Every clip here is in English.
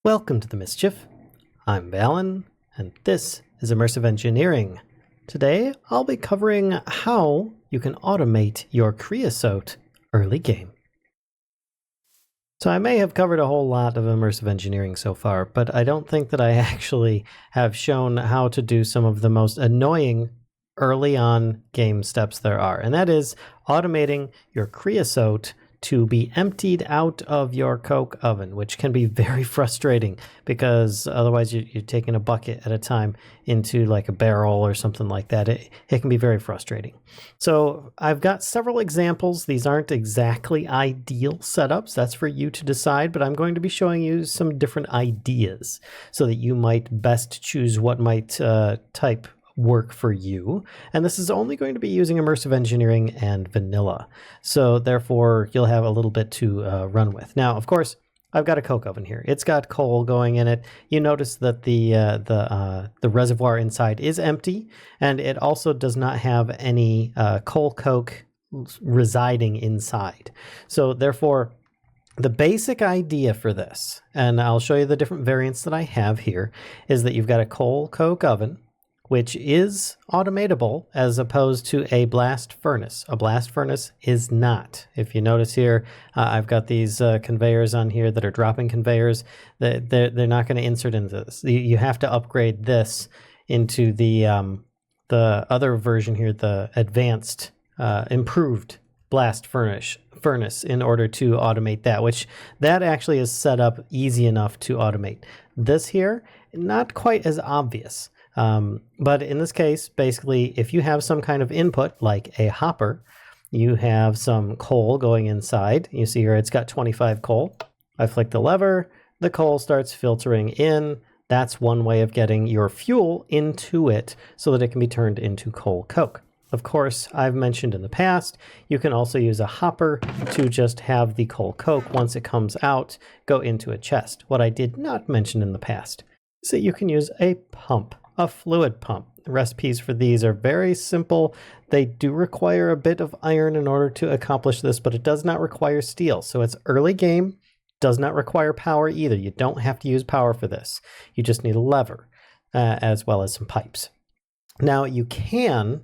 Welcome to the Mischief. I'm Valen, and this is Immersive Engineering. Today, I'll be covering how you can automate your Creosote early game. So I may have covered a whole lot of Immersive Engineering so far, but I don't think that I actually have shown how to do some of the most annoying early on game steps there are, and that is automating your Creosote to be emptied out of your coke oven, which can be very frustrating because otherwise you're taking a bucket at a time into like a barrel or something like that. It can be very frustrating. So I've got several examples. These aren't exactly ideal setups. That's for you to decide, but I'm going to be showing you some different ideas so that you might best choose what might type work for you. And this is only going to be using Immersive Engineering and vanilla. So therefore you'll have a little bit to run with. Now, of course, I've got a coke oven here. It's got coal going in it. You notice that the reservoir inside is empty, and it also does not have any coal coke residing inside. So therefore, the basic idea for this, and I'll show you the different variants that I have here, is that you've got a coal coke oven, which is automatable as opposed to a blast furnace. A blast furnace is not. If you notice here, I've got these conveyors on here that are dropping conveyors. They're not going to insert into this. You have to upgrade this into the other version here, the advanced, improved blast furnace in order to automate that, which that actually is set up easy enough to automate. This here, not quite as obvious. But in this case, basically, if you have some kind of input, like a hopper, you have some coal going inside. You see here, it's got 25 coal. I flick the lever, the coal starts filtering in. That's one way of getting your fuel into it so that it can be turned into coal coke. Of course, I've mentioned in the past, you can also use a hopper to just have the coal coke, once it comes out, go into a chest. What I did not mention in the past is that you can use a pump. A fluid pump. The recipes for these are very simple. They do require a bit of iron in order to accomplish this, but it does not require steel. So it's early game, does not require power either. You don't have to use power for this. You just need a lever as well as some pipes. Now you can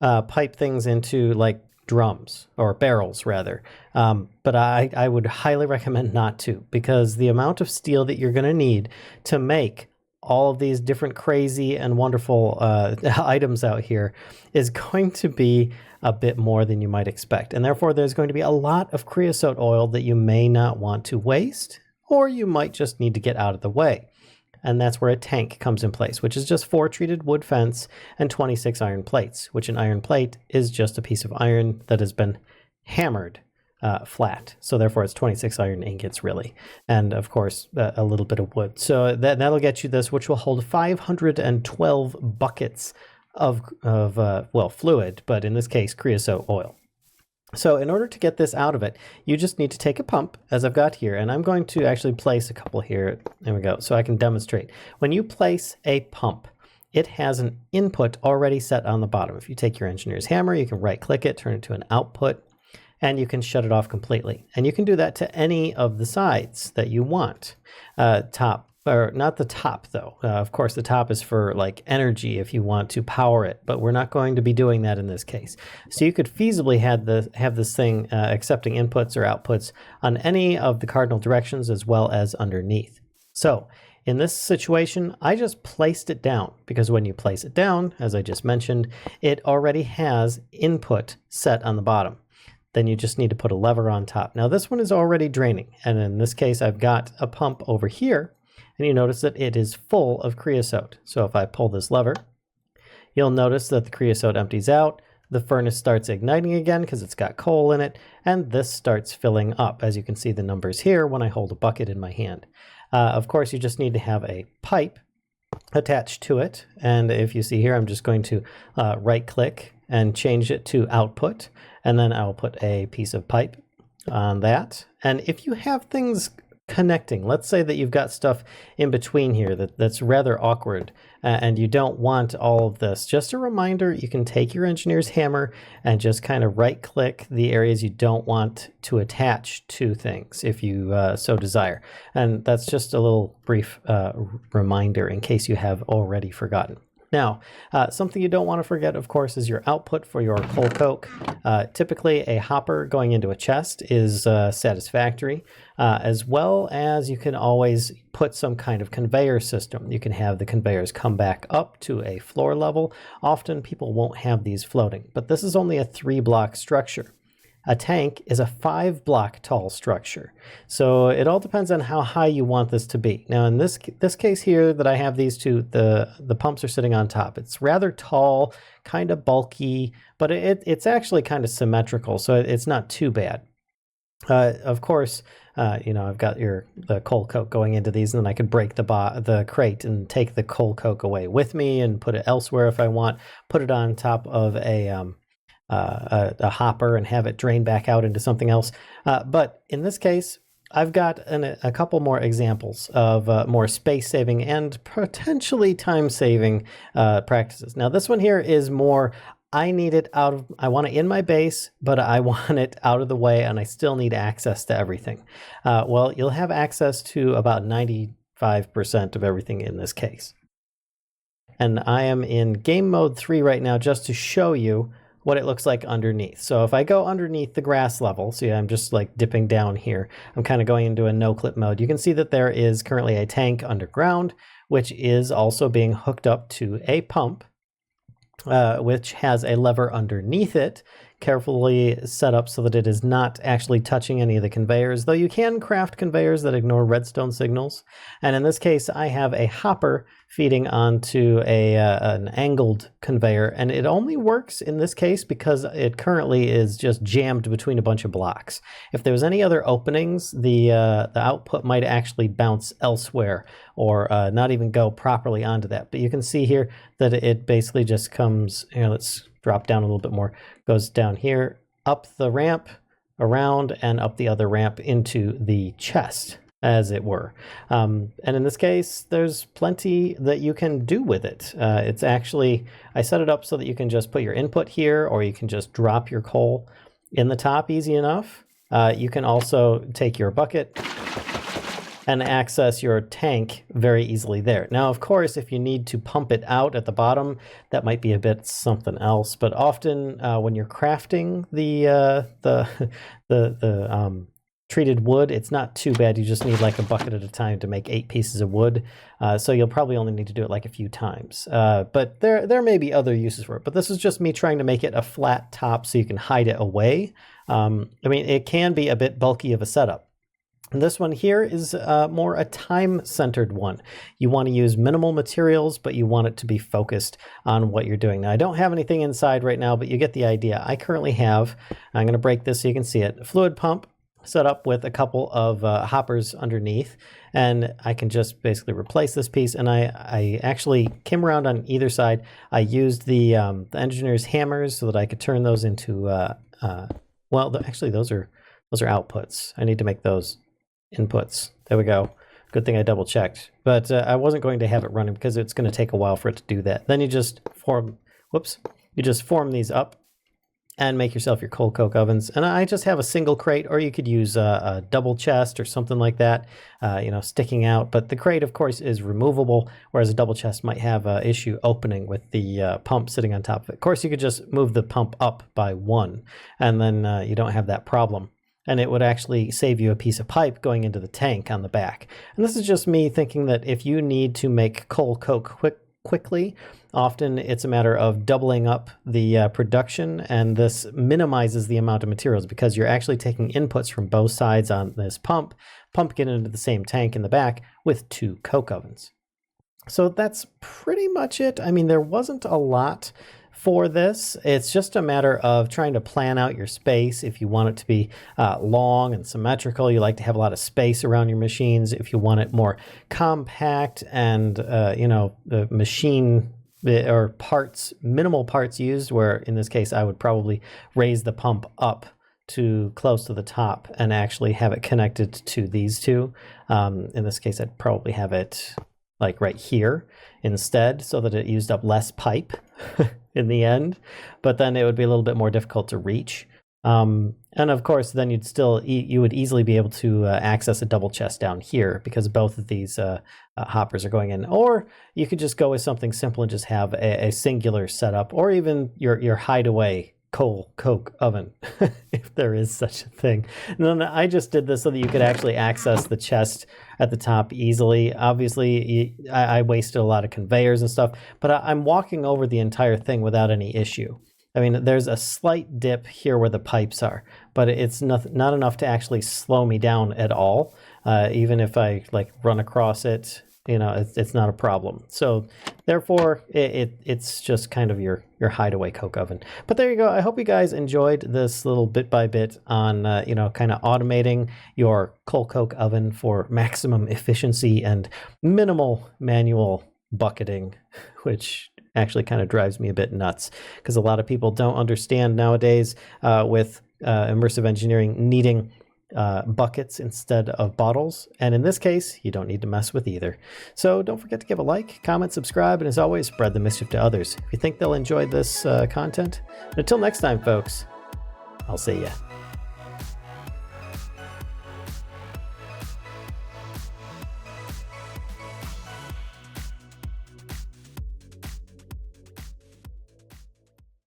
pipe things into like drums or barrels rather, but I would highly recommend not to, because the amount of steel that you're going to need to make all of these different crazy and wonderful items out here is going to be a bit more than you might expect. And therefore, there's going to be a lot of creosote oil that you may not want to waste, or you might just need to get out of the way. And that's where a tank comes in place, which is just 4 treated wood fence and 26 iron plates, which an iron plate is just a piece of iron that has been hammered flat. So therefore it's 26 iron ingots really. And of course, a little bit of wood. So that'll get you this, which will hold 512 buckets of fluid, but in this case, creosote oil. So in order to get this out of it, you just need to take a pump, as I've got here, and I'm going to actually place a couple here. There we go. So I can demonstrate. When you place a pump, it has an input already set on the bottom. If you take your engineer's hammer, you can right click it, turn it to an output, and you can shut it off completely. And you can do that to any of the sides that you want. Top, or not the top though. Of course, the top is for like energy if you want to power it, but we're not going to be doing that in this case. So you could feasibly have this thing accepting inputs or outputs on any of the cardinal directions as well as underneath. So in this situation, I just placed it down because when you place it down, as I just mentioned, it already has input set on the bottom. Then you just need to put a lever on top. Now this one is already draining, and in this case I've got a pump over here, and you notice that it is full of creosote. So if I pull this lever, you'll notice that the creosote empties out, the furnace starts igniting again because it's got coal in it, and this starts filling up, as you can see the numbers here when I hold a bucket in my hand. Of course, you just need to have a pipe attached to it, and if you see here, I'm just going to right click and change it to output, and then I'll put a piece of pipe on that. And if you have things connecting. Let's say that you've got stuff in between here that's rather awkward, and you don't want all of this. Just a reminder, you can take your engineer's hammer and just kind of right click the areas you don't want to attach to things if you so desire. And that's just a little brief reminder in case you have already forgotten. Now, something you don't want to forget, of course, is your output for your coal coke. Typically, a hopper going into a chest is satisfactory, as well as you can always put some kind of conveyor system. You can have the conveyors come back up to a floor level. Often people won't have these floating, but this is only a 3-block structure. A tank is a 5-block tall structure. So it all depends on how high you want this to be. Now in this case here that I have these two, the pumps are sitting on top. It's rather tall, kind of bulky, but it's actually kind of symmetrical, so it's not too bad. Of course, I've got the coal coke going into these, and then I could break the crate and take the coal coke away with me and put it elsewhere if I want, put it on top of a hopper and have it drain back out into something else. But in this case, I've got a couple more examples of more space-saving and potentially time-saving practices. Now, this one here is more, I want it in my base, but I want it out of the way, and I still need access to everything. Well, you'll have access to about 95% of everything in this case. And I am in game mode 3 right now just to show you what it looks like underneath. So if I go underneath the grass level, see, I'm just like dipping down here. I'm kind of going into a no-clip mode. You can see that there is currently a tank underground, which is also being hooked up to a pump, which has a lever underneath it, carefully set up so that it is not actually touching any of the conveyors, though you can craft conveyors that ignore redstone signals. And in this case, I have a hopper feeding onto an angled conveyor, and it only works in this case because it currently is just jammed between a bunch of blocks. If there was any other openings, the output might actually bounce elsewhere or not even go properly onto that. But you can see here that it basically just comes, let's drop down a little bit more, goes down here, up the ramp, around, and up the other ramp into the chest, as it were. And in this case, there's plenty that you can do with it. It's actually, I set it up so that you can just put your input here, or you can just drop your coal in the top easy enough. You can also take your bucket and access your tank very easily there. Now, of course, if you need to pump it out at the bottom, that might be a bit something else. But often, when you're crafting the treated wood, it's not too bad. You just need like a bucket at a time to make 8 pieces of wood. So you'll probably only need to do it like a few times. But there may be other uses for it. But this is just me trying to make it a flat top so you can hide it away. It can be a bit bulky of a setup. This one here is more a time-centered one. You want to use minimal materials, but you want it to be focused on what you're doing. Now, I don't have anything inside right now, but you get the idea. I currently have, I'm going to break this so you can see it, a fluid pump set up with a couple of hoppers underneath, and I can just basically replace this piece. And I actually came around on either side. I used the engineer's hammers so that I could turn those into, actually those are outputs. I need to make those inputs. There we go. Good thing I double checked. But I wasn't going to have it running because it's going to take a while for it to do that. Then you just form these up and make yourself your coal coke ovens. And I just have a single crate, or you could use a double chest or something like that, sticking out. But the crate, of course, is removable, whereas a double chest might have an issue opening with the pump sitting on top of it. Of course, you could just move the pump up by 1, and then you don't have that problem. And it would actually save you a piece of pipe going into the tank on the back. And this is just me thinking that if you need to make coal coke quickly, often it's a matter of doubling up the production, and this minimizes the amount of materials because you're actually taking inputs from both sides on this pump, pumping it into the same tank in the back with 2 coke ovens. So that's pretty much it. I mean, there wasn't a lot for this. It's just a matter of trying to plan out your space. If you want it to be long and symmetrical, you like to have a lot of space around your machines. If you want it more compact and, the machine or parts, minimal parts used, where in this case, I would probably raise the pump up to close to the top and actually have it connected to these two. In this case, I'd probably have it like right here instead, so that it used up less pipe in the end, but then it would be a little bit more difficult to reach. And of course, then you would easily be able to access a double chest down here, because both of these hoppers are going in. Or you could just go with something simple and just have a singular setup, or even your hideaway coal coke oven, if there is such a thing. And then I just did this so that you could actually access the chest at the top easily. Obviously, I wasted a lot of conveyors and stuff, but I'm walking over the entire thing without any issue. I mean, there's a slight dip here where the pipes are, but it's not enough to actually slow me down at all. Even if I like run across it, it's not a problem. So therefore, it's just kind of your hideaway coke oven. But there you go. I hope you guys enjoyed this little bit by bit on kind of automating your coal coke oven for maximum efficiency and minimal manual bucketing, which actually kind of drives me a bit nuts, because a lot of people don't understand nowadays with immersive engineering needing buckets instead of bottles. And in this case, you don't need to mess with either. So don't forget to give a like, comment, subscribe, and as always, spread the mischief to others if you think they'll enjoy this content. And until next time, folks, I'll see ya.